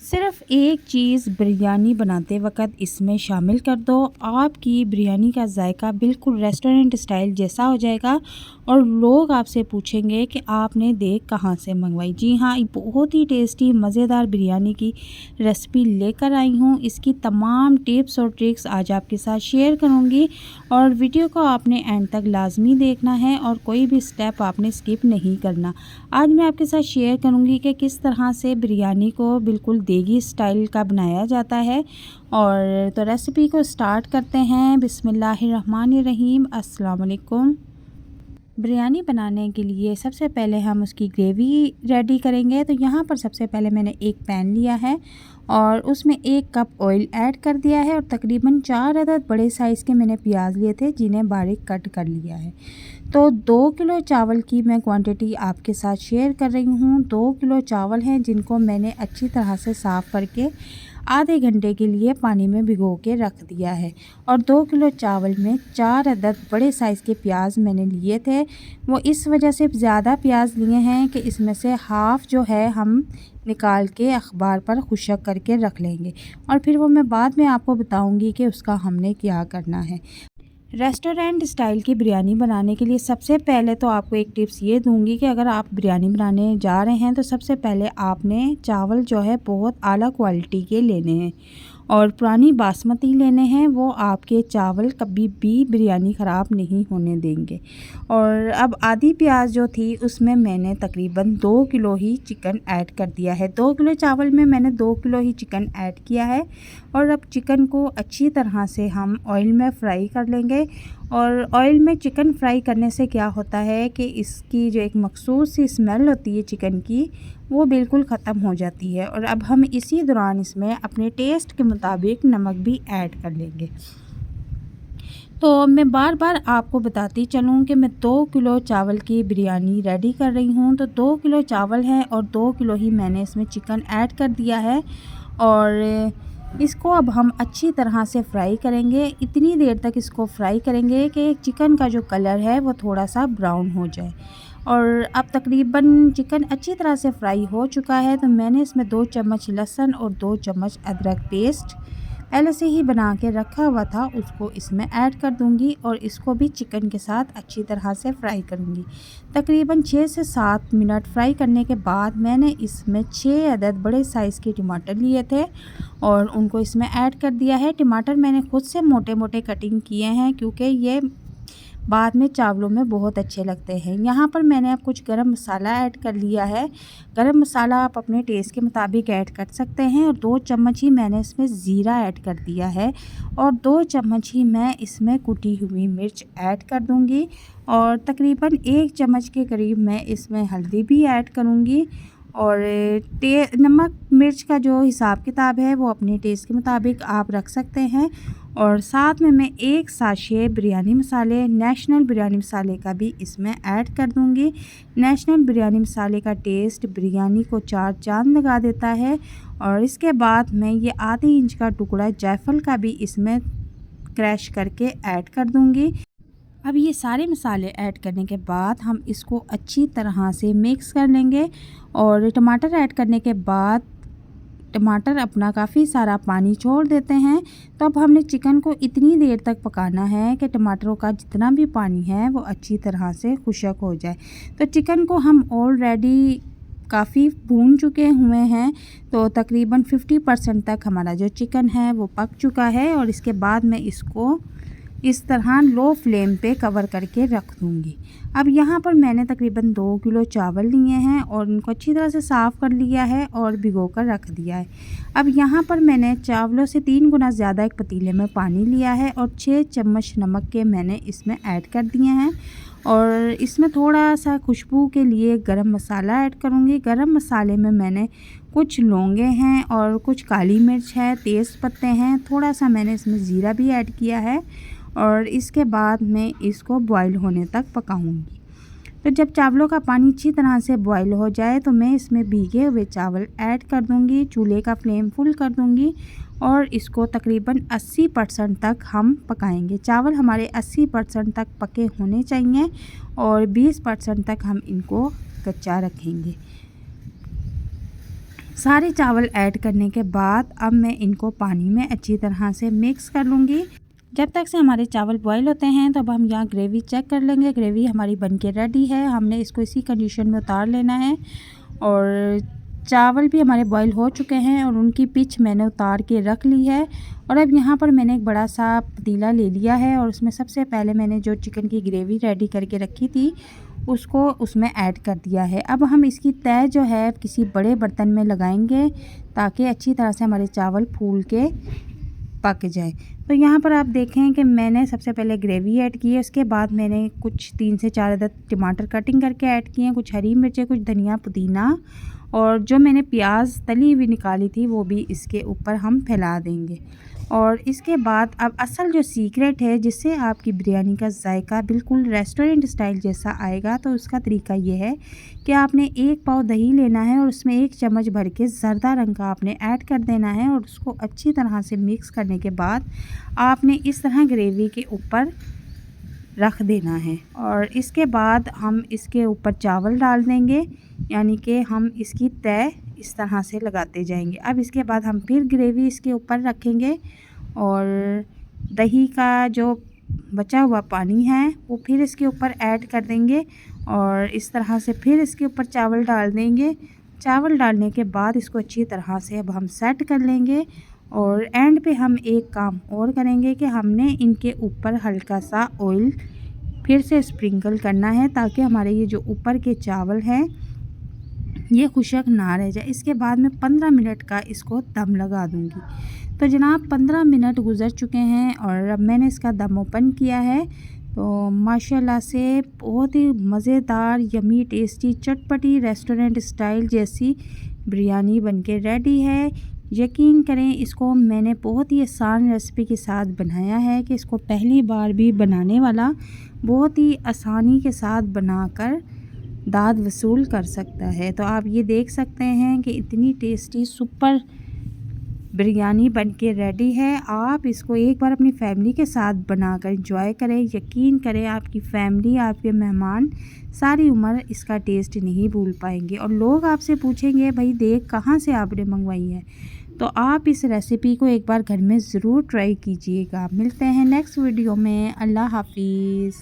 सिर्फ़ एक चीज़ बिरयानी बनाते वक़्त इसमें शामिल कर दो, आपकी बिरयानी का ज़ायका बिल्कुल रेस्टोरेंट स्टाइल जैसा हो जाएगा और लोग आपसे पूछेंगे कि आपने देग कहाँ से मंगवाई। जी हाँ, एक बहुत ही टेस्टी मज़ेदार बिरयानी की रेसिपी लेकर आई हूँ। इसकी तमाम टिप्स और ट्रिक्स आज आपके साथ शेयर करूँगी और वीडियो को आपने एंड तक लाज़मी देखना है और कोई भी स्टेप आपने स्किप नहीं करना। आज मैं आपके साथ शेयर करूँगी कि किस तरह से बिरयानी को बिल्कुल देगी स्टाइल का बनाया जाता है। और तो रेसिपी को स्टार्ट करते हैं। बिस्मिल्लाहिर्रहमानिर्रहीम। अस्सलाम वालेकुम। बिरयानी बनाने के लिए सबसे पहले हम उसकी ग्रेवी रेडी करेंगे। तो यहाँ पर सबसे पहले मैंने एक पैन लिया है और उसमें 1 कप ऑयल ऐड कर दिया है और तकरीबन 4 अदद बड़े साइज़ के मैंने प्याज लिए थे जिन्हें बारीक कट कर लिया है। तो 2 किलो चावल की मैं क्वांटिटी आपके साथ शेयर कर रही हूँ। 2 किलो चावल हैं जिनको मैंने अच्छी तरह से साफ़ करके आधे घंटे के लिए पानी में भिगो के रख दिया है। और 2 किलो चावल में 4 अदद बड़े साइज़ के प्याज मैंने लिए थे। वो इस वजह से ज़्यादा प्याज लिए हैं कि इसमें से हाफ़ जो है हम निकाल के अखबार पर खुशक करके रख लेंगे और फिर वो मैं बाद में आपको बताऊंगी कि उसका हमने क्या करना है। रेस्टोरेंट स्टाइल की बिरयानी बनाने के लिए सबसे पहले तो आपको एक टिप्स ये दूंगी कि अगर आप बिरयानी बनाने जा रहे हैं तो सबसे पहले आपने चावल जो है बहुत आला क्वालिटी के लेने हैं और पुरानी बासमती लेने हैं। वो आपके चावल कभी भी बिरयानी ख़राब नहीं होने देंगे। और अब आधी प्याज जो थी उसमें मैंने तकरीबन 2 किलो ही चिकन ऐड कर दिया है। 2 किलो चावल में मैंने 2 किलो ही चिकन ऐड किया है और अब चिकन को अच्छी तरह से हम ऑयल में फ्राई कर लेंगे। और ऑयल में चिकन फ्राई करने से क्या होता है कि इसकी जो एक मखसूस सी स्मेल होती है चिकन की, वो बिल्कुल ख़त्म हो जाती है। और अब हम इसी दौरान इसमें अपने टेस्ट के मुताबिक नमक भी ऐड कर लेंगे। तो मैं बार बार आपको बताती चलूँ कि मैं 2 किलो चावल की बिरयानी रेडी कर रही हूँ। तो 2 किलो चावल है और 2 किलो ही मैंने इसमें चिकन ऐड कर दिया है और इसको अब हम अच्छी तरह से फ्राई करेंगे। इतनी देर तक इसको फ्राई करेंगे कि चिकन का जो कलर है वो थोड़ा सा ब्राउन हो जाए। और अब तकरीबन चिकन अच्छी तरह से फ्राई हो चुका है। तो मैंने इसमें 2 चम्मच लहसुन और 2 चम्मच अदरक पेस्ट पहले से ही बना के रखा हुआ था उसको इसमें ऐड कर दूंगी और इसको भी चिकन के साथ अच्छी तरह से फ्राई करूंगी। तकरीबन 6 से 7 मिनट फ्राई करने के बाद मैंने इसमें 6 अदद बड़े साइज़ के टमाटर लिए थे और उनको इसमें ऐड कर दिया है। टमाटर मैंने खुद से मोटे मोटे कटिंग किए हैं क्योंकि ये बाद में चावलों में बहुत अच्छे लगते हैं। यहाँ पर मैंने अब कुछ गरम मसाला ऐड कर लिया है। गरम मसाला आप अपने टेस्ट के मुताबिक ऐड कर सकते हैं। और 2 चम्मच ही मैंने इसमें ज़ीरा ऐड कर दिया है और 2 चम्मच ही मैं इसमें कुटी हुई मिर्च ऐड कर दूँगी और तकरीबन 1 चम्मच के करीब मैं इसमें हल्दी भी ऐड करूँगी। और नमक मिर्च का जो हिसाब किताब है वो अपने टेस्ट के मुताबिक आप रख सकते हैं। और साथ में मैं 1 साशे बिरयानी मसाले नेशनल बिरयानी मसाले का भी इसमें ऐड कर दूंगी। नेशनल बिरयानी मसाले का टेस्ट बिरयानी को 4 चांद लगा देता है। और इसके बाद मैं ये आधे इंच का टुकड़ा जायफल का भी इसमें क्रश करके ऐड कर दूंगी। अब ये सारे मसाले ऐड करने के बाद हम इसको अच्छी तरह से मिक्स कर लेंगे। और टमाटर ऐड करने के बाद टमाटर अपना काफ़ी सारा पानी छोड़ देते हैं। तो अब हमने चिकन को इतनी देर तक पकाना है कि टमाटरों का जितना भी पानी है वो अच्छी तरह से खुशक हो जाए। तो चिकन को हम ऑलरेडी काफ़ी भून चुके हुए हैं। तो तकरीबन 50% तक हमारा जो चिकन है वो पक चुका है। और इसके बाद मैं इसको इस तरह लो फ्लेम पे कवर करके रख दूँगी। अब यहाँ पर मैंने तकरीबन 2 किलो चावल लिए हैं और उनको अच्छी तरह से साफ़ कर लिया है और भिगो कर रख दिया है। अब यहाँ पर मैंने चावलों से 3 गुना ज़्यादा एक पतीले में पानी लिया है और 6 चम्मच नमक के मैंने इसमें ऐड कर दिए हैं। और इसमें थोड़ा सा खुशबू के लिए गरम मसाला ऐड करूँगी। गरम मसाले में मैंने कुछ लौंगे हैं और कुछ काली मिर्च है, तेज़ पत्ते हैं, थोड़ा सा मैंने इसमें ज़ीरा भी ऐड किया है। और इसके बाद मैं इसको बॉईल होने तक पकाऊंगी। तो जब चावलों का पानी अच्छी तरह से बॉईल हो जाए तो मैं इसमें भीगे हुए चावल ऐड कर दूंगी। चूल्हे का फ्लेम फुल कर दूंगी और इसको तकरीबन 80% तक हम पकाएंगे। चावल हमारे 80% तक पके होने चाहिए और 20% तक हम इनको कच्चा रखेंगे। सारे चावल ऐड करने के बाद अब मैं इनको पानी में अच्छी तरह से मिक्स कर लूँगी। जब तक से हमारे चावल बॉईल होते हैं तब हम यहाँ ग्रेवी चेक कर लेंगे। ग्रेवी हमारी बनके रेडी है, हमने इसको इसी कंडीशन में उतार लेना है। और चावल भी हमारे बॉईल हो चुके हैं और उनकी पिच मैंने उतार के रख ली है। और अब यहाँ पर मैंने एक बड़ा सा पतीला ले लिया है और उसमें सबसे पहले मैंने जो चिकन की ग्रेवी रेडी करके रखी थी उसको उसमें ऐड कर दिया है। अब हम इसकी तह जो है किसी बड़े बर्तन में लगाएंगे ताकि अच्छी तरह से हमारे चावल फूल के पक जाए। तो यहाँ पर आप देखें कि मैंने सबसे पहले ग्रेवी ऐड की है, उसके बाद मैंने कुछ 3 से 4 अदद टमाटर कटिंग करके ऐड किए हैं, कुछ हरी मिर्चें, कुछ धनिया पुदीना और जो मैंने प्याज तली हुई निकाली थी वो भी इसके ऊपर हम फैला देंगे। और इसके बाद अब असल जो सीक्रेट है जिससे आपकी बिरयानी का जायका बिल्कुल रेस्टोरेंट स्टाइल जैसा आएगा, तो उसका तरीका ये है कि आपने 1 पाव दही लेना है और उसमें 1 चम्मच भर के ज़र्दा रंग का आपने ऐड कर देना है और उसको अच्छी तरह से मिक्स करने के बाद आपने इस तरह ग्रेवी के ऊपर रख देना है। और इसके बाद हम इसके ऊपर चावल डाल देंगे, यानी कि हम इसकी तह इस तरह से लगाते जाएंगे। अब इसके बाद हम फिर ग्रेवी इसके ऊपर रखेंगे और दही का जो बचा हुआ पानी है वो फिर इसके ऊपर ऐड कर देंगे और इस तरह से फिर इसके ऊपर चावल डाल देंगे। चावल डालने के बाद इसको अच्छी तरह से अब हम सेट कर लेंगे। और एंड पे हम एक काम और करेंगे कि हमने इनके ऊपर हल्का सा ऑयल फिर से स्प्रिंकल करना है ताकि हमारे ये जो ऊपर के चावल हैं ये खुशक ना रह जाए। इसके बाद मैं 15 मिनट का इसको दम लगा दूंगी। तो जनाब 15 मिनट गुज़र चुके हैं और अब मैंने इसका दम ओपन किया है। तो माशाल्लाह से बहुत ही मज़ेदार, यमी, टेस्टी, चटपटी रेस्टोरेंट स्टाइल जैसी बिरयानी बनके रेडी है। यकीन करें इसको मैंने बहुत ही आसान रेसिपी के साथ बनाया है कि इसको पहली बार भी बनाने वाला बहुत ही आसानी के साथ बनाकर दाद वसूल कर सकता है। तो आप ये देख सकते हैं कि इतनी टेस्टी सुपर बिरयानी बनके रेडी है। आप इसको एक बार अपनी फैमिली के साथ बनाकर एंजॉय करें। यकीन करें आपकी फैमिली, आपके मेहमान सारी उम्र इसका टेस्ट नहीं भूल पाएंगे। और लोग आपसे पूछेंगे भाई देख कहाँ से आपने मंगवाई है। तो आप इस रेसिपी को एक बार घर में ज़रूर ट्राई कीजिएगा। मिलते हैं नेक्स्ट वीडियो में। अल्लाह हाफिज़।